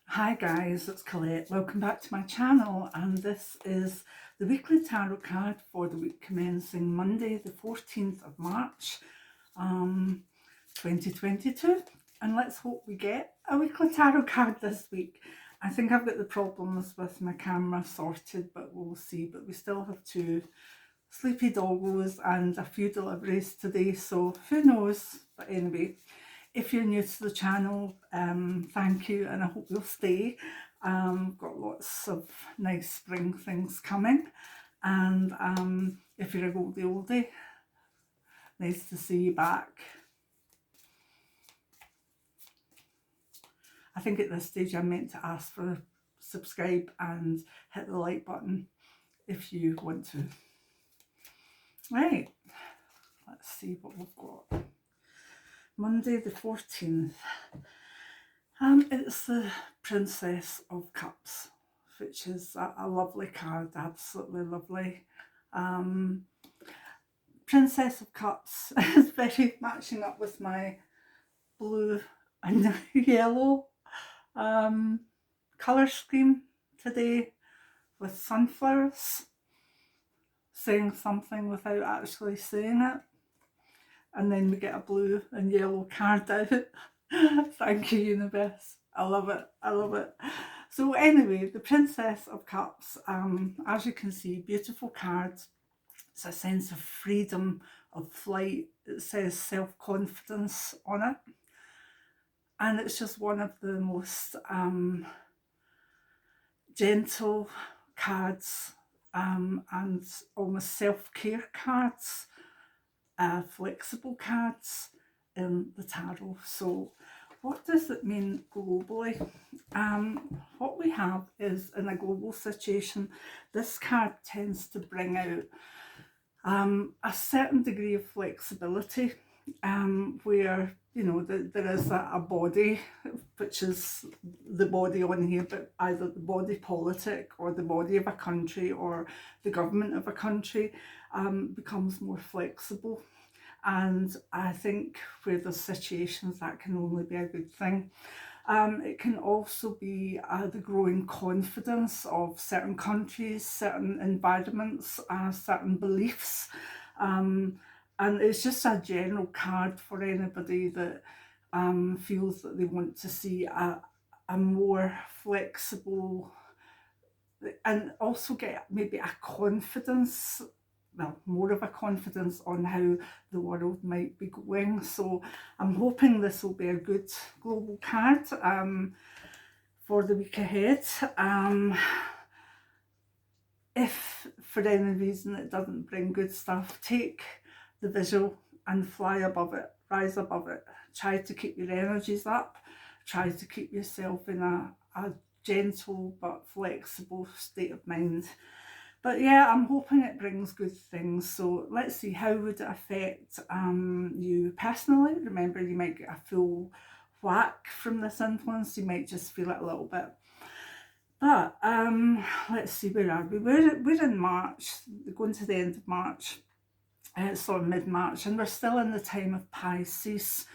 Hi guys, it's Colette. Welcome back to my channel, and this is the weekly tarot card for the week commencing Monday the 14th of March 2022, and let's hope we get a weekly tarot card this week. I think I've got the problems with my camera sorted, but we'll see. But we still have two sleepy doggos and a few deliveries today, so who knows. But anyway, if you're new to the channel, thank you, and I hope you'll stay. Got lots of nice spring things coming, and if you're a oldie, nice to see you back. I think at this stage I meant to ask for subscribe and hit the like button if you want to. Right, let's see what we've got. Monday the 14th. It's the Princess of Cups, which is a lovely card, absolutely lovely. Princess of Cups is very matching up with my blue and yellow colour scheme today, with sunflowers, saying something without actually saying it. And then we get a blue and yellow card out. Thank you, universe. I love it. I love it. So anyway, the Princess of Cups, as you can see, beautiful card. It's a sense of freedom, of flight. It says self-confidence on it. And it's just one of the most gentle cards and almost self-care cards, flexible cards in the tarot. So what does it mean globally? What we have is, in a global situation, this card tends to bring out a certain degree of flexibility, where there is a body, which is the body on here, but either the body politic or the body of a country or the government of a country becomes more flexible. And I think where there's situations, that can only be a good thing. It can also be the growing confidence of certain countries, certain environments, certain beliefs. And it's just a general card for anybody that feels that they want to see a more flexible, and also get maybe a confidence, well, more of a confidence on how the world might be going. So I'm hoping this will be a good global card for the week ahead. If for any reason it doesn't bring good stuff, take the visual and fly above it, rise above it. Try to keep your energies up. Try to keep yourself in a gentle but flexible state of mind. But yeah, I'm hoping it brings good things. So let's see, how would it affect you personally? Remember, you might get a full whack from this influence. You might just feel it a little bit. But let's see, where are we? We're in March, going to the end of March. Sort of mid-March, and we're still in the time of Pisces.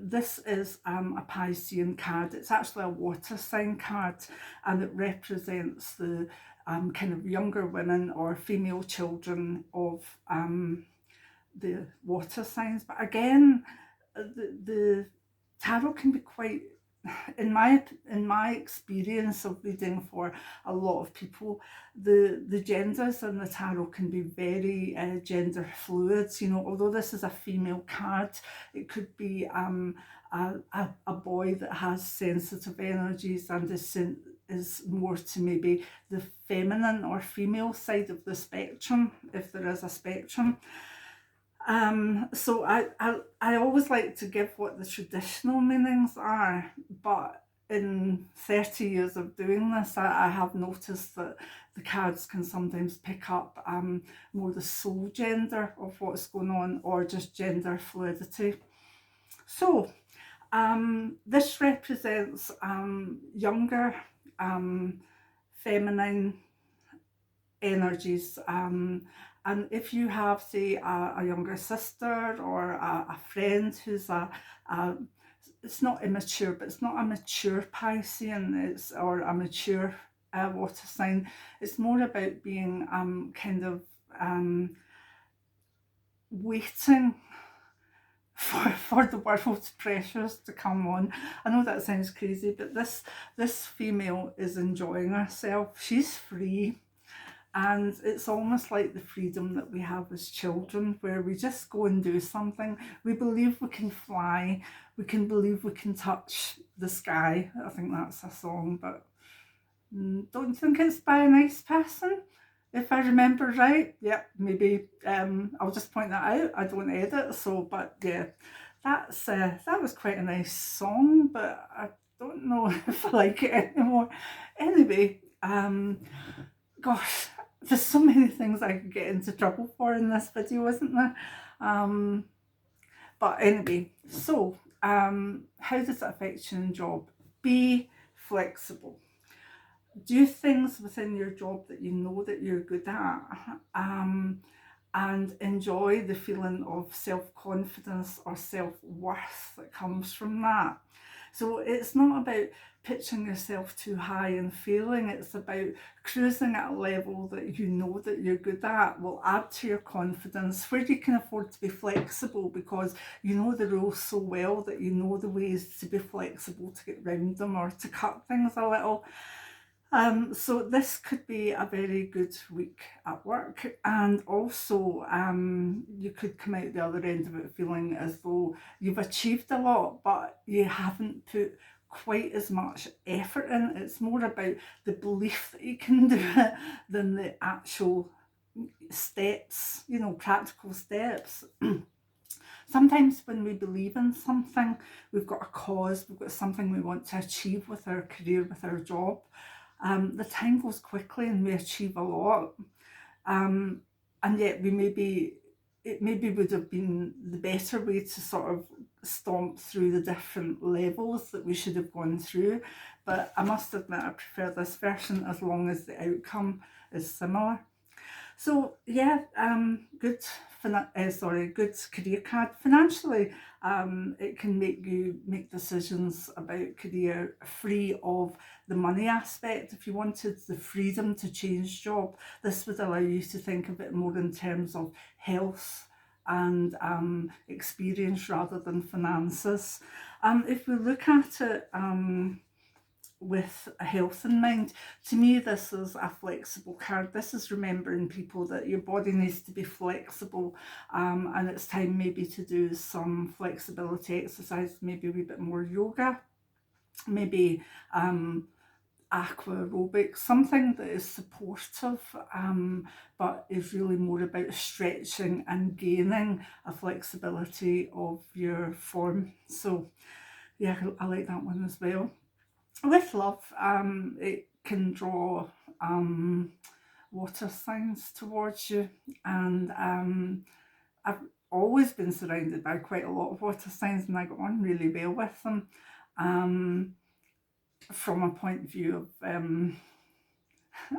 This is a Piscean card. It's actually a water sign card, and it represents the kind of younger women or female children of the water signs. But again, the tarot can be quite, in my experience of reading for a lot of people, the genders in the tarot can be very gender fluid. Although this is a female card, it could be a boy that has sensitive energies and is more to maybe the feminine or female side of the spectrum, if there is a spectrum. So I always like to give what the traditional meanings are, but in 30 years of doing this, I have noticed that the cards can sometimes pick up more the soul gender of what's going on, or just gender fluidity. So this represents younger feminine energies, and if you have, say, a younger sister or a friend who's it's not immature, but it's not a mature Piscean, or a mature water sign. It's more about being kind of waiting for the world's pressures to come on. I know that sounds crazy, but this female is enjoying herself. She's free. And it's almost like the freedom that we have as children, where we just go and do something. We believe we can fly. We can believe we can touch the sky. I think that's a song, but don't you think it's by a nice person? If I remember right, yeah, maybe. I'll just point that out. I don't edit, so, but yeah, that was quite a nice song, but I don't know if I like it anymore. Anyway, gosh, there's so many things I could get into trouble for in this video, isn't there? But anyway, so how does it affect your job? Be flexible. Do things within your job that you know that you're good at, and enjoy the feeling of self-confidence or self-worth that comes from that. So it's not about pitching yourself too high and failing. It's about cruising at a level that you know that you're good at, will add to your confidence, where you can afford to be flexible because you know the rules so well that you know the ways to be flexible to get round them or to cut things a little. So this could be a very good week at work, and also you could come out the other end of it feeling as though you've achieved a lot, but you haven't put quite as much effort in. It's more about the belief that you can do it than the actual steps, practical steps. Sometimes when we believe in something, we've got a cause, we've got something we want to achieve with our career, with our job. The time goes quickly and we achieve a lot, and yet it maybe would have been the better way to sort of stomp through the different levels that we should have gone through. But I must admit I prefer this version as long as the outcome is similar. So yeah, good career card. Financially, it can make you make decisions about career free of the money aspect. If you wanted the freedom to change job, this would allow you to think a bit more in terms of health and experience rather than finances. If we look at it with a health in mind, to me this is a flexible card. This is remembering people that your body needs to be flexible, and it's time maybe to do some flexibility exercise, maybe a wee bit more yoga, maybe aqua aerobics, something that is supportive, but is really more about stretching and gaining a flexibility of your form. So yeah, I like that one as well. With love, it can draw water signs towards you, and I've always been surrounded by quite a lot of water signs, and I got on really well with them. From a point of view of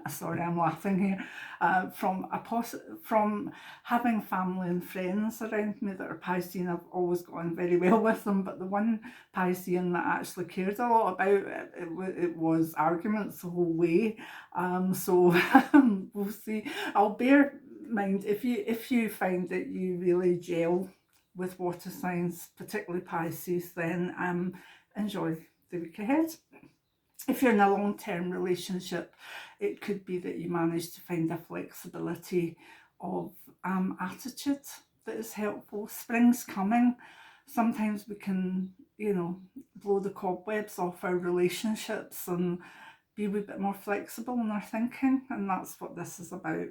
sorry, I'm laughing here. From having family and friends around me that are Piscean, I've always gone very well with them. But the one Piscean that actually cared a lot about it was arguments the whole way. So we'll see. I'll bear mind if you find that you really gel with water signs, particularly Pisces, then enjoy the week ahead. If you're in a long-term relationship, it could be that you manage to find a flexibility of attitude that is helpful. Spring's coming. Sometimes we can, blow the cobwebs off our relationships and be a wee bit more flexible in our thinking, and that's what this is about.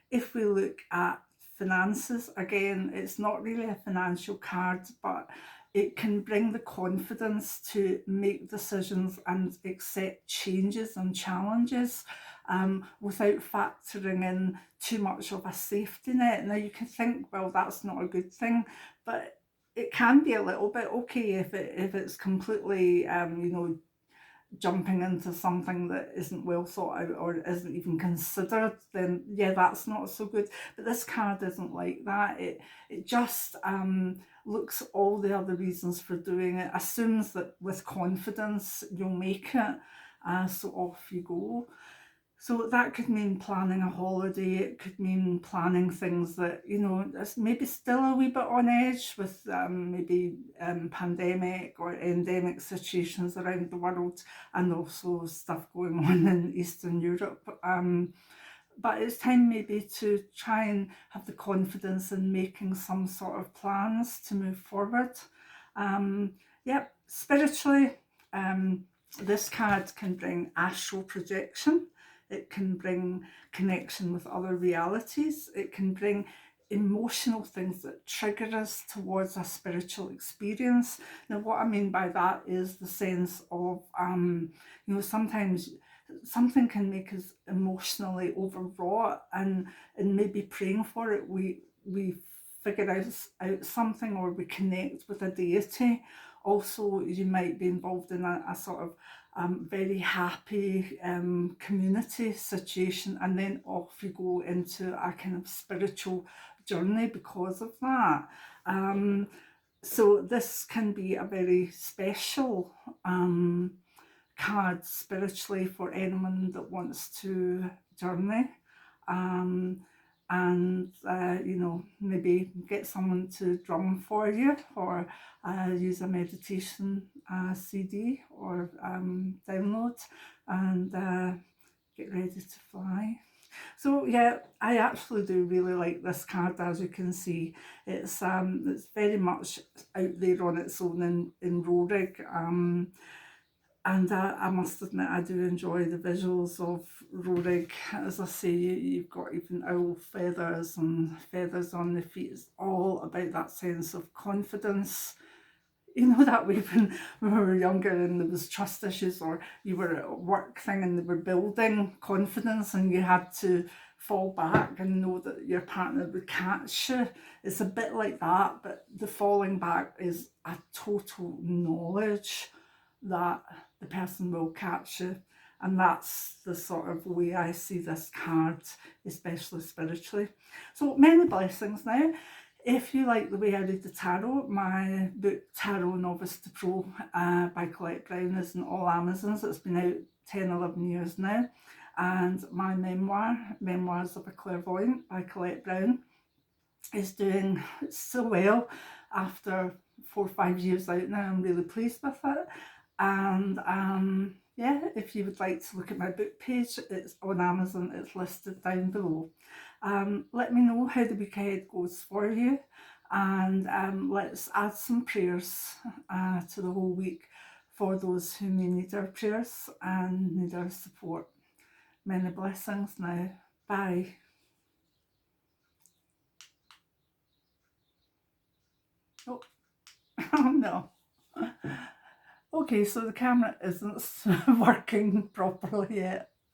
If we look at finances, again, it's not really a financial card, but it can bring the confidence to make decisions and accept changes and challenges without factoring in too much of a safety net. Now you can think, well, that's not a good thing, but it can be a little bit okay if it's completely, jumping into something that isn't well thought out or isn't even considered, then yeah, that's not so good. But this card isn't like that. It just looks at all the other reasons for doing it, assumes that with confidence you'll make it, so off you go. So that could mean planning a holiday. It could mean planning things that, you know, is maybe still a wee bit on edge with maybe pandemic or endemic situations around the world, and also stuff going on in Eastern Europe. But it's time maybe to try and have the confidence in making some sort of plans to move forward. Yep, spiritually, this card can bring astral projection. It can bring connection with other realities. It can bring emotional things that trigger us towards a spiritual experience. Now, what I mean by that is the sense of, you know, sometimes something can make us emotionally overwrought, and maybe praying for it, we figure out something, or we connect with a deity. Also, you might be involved in a sort of very happy community situation, and then off you go into a kind of spiritual journey because of that. So this can be a very special card spiritually for anyone that wants to journey. And you know, maybe get someone to drum for you, or use a meditation CD or download, and get ready to fly. So yeah, I actually do really like this card. As you can see, it's very much out there on its own in Rorik. And I must admit, I do enjoy the visuals of Rorik. As I say, you've got even owl feathers and feathers on the feet. It's all about that sense of confidence. You know, that way when we were younger and there was trust issues, or you were at a work thing and they were building confidence, and you had to fall back and know that your partner would catch you. It's a bit like that, but the falling back is a total knowledge that the person will catch you. And that's the sort of way I see this card, especially spiritually. So many blessings now. If you like the way I read the tarot, my book Tarot Novice to Pro by Colette is in all Amazons. It's been out 10-11 years now. And my memoir, Memoirs of a Clairvoyant by Colette, is doing so well after 4 or 5 years out now. I'm really pleased with it. And yeah, if you would like to look at my book page, it's on Amazon, it's listed down below. Let me know how the week ahead goes for you, and let's add some prayers to the whole week for those who may need our prayers and need our support. Many blessings now. Bye. Oh, oh no. Okay, so the camera isn't working properly yet.